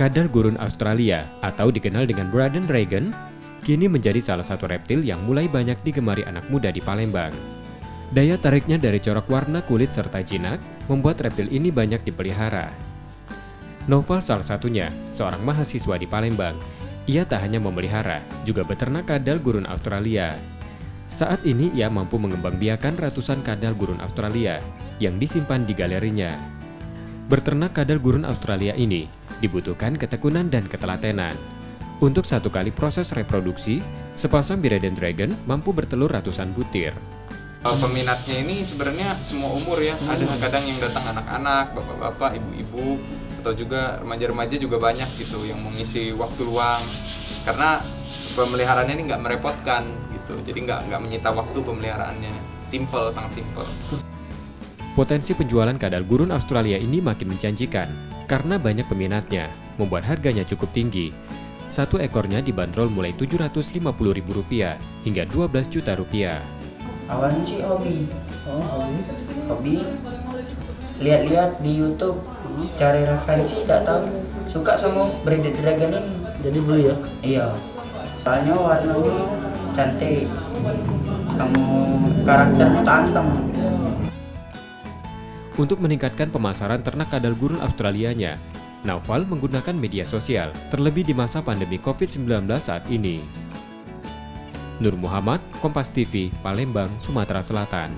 Kadal gurun Australia atau dikenal dengan Braden Dragon kini menjadi salah satu reptil yang mulai banyak digemari anak muda di Palembang. Daya tariknya dari corak warna kulit serta jinak membuat reptil ini banyak dipelihara. Noval salah satunya, seorang mahasiswa di Palembang. Ia tak hanya memelihara, juga beternak kadal gurun Australia. Saat ini ia mampu mengembangbiakan ratusan kadal gurun Australia yang disimpan di galerinya. Berternak kadal gurun Australia ini dibutuhkan ketekunan dan ketelatenan. Untuk satu kali proses reproduksi, sepasang Braden Dragon mampu bertelur ratusan butir. Peminatnya ini sebenarnya semua umur ya. Ada kadang yang datang anak-anak, bapak-bapak, ibu-ibu, atau juga remaja-remaja juga banyak gitu yang mengisi waktu luang. Karena pemeliharaannya ini nggak merepotkan gitu, jadi nggak menyita waktu pemeliharaannya. Simple, sangat simple. Potensi penjualan kadal gurun Australia ini makin menjanjikan karena banyak peminatnya, membuat harganya cukup tinggi. Satu ekornya dibanderol mulai Rp750.000 hingga Rp12 juta. Awalnya sih hobi. Hobi. Lihat-lihat di YouTube, cari referensi, tidak tahu. Suka sama Braden Dragon ini. Jadi beli ya? Iya. Soalnya warnanya cantik, sama karakternya tantang. Untuk meningkatkan pemasaran ternak kadal gurun Australianya, Naufal menggunakan media sosial, terlebih di masa pandemi COVID-19 saat ini. Nur Muhammad, Kompas TV, Palembang, Sumatera Selatan.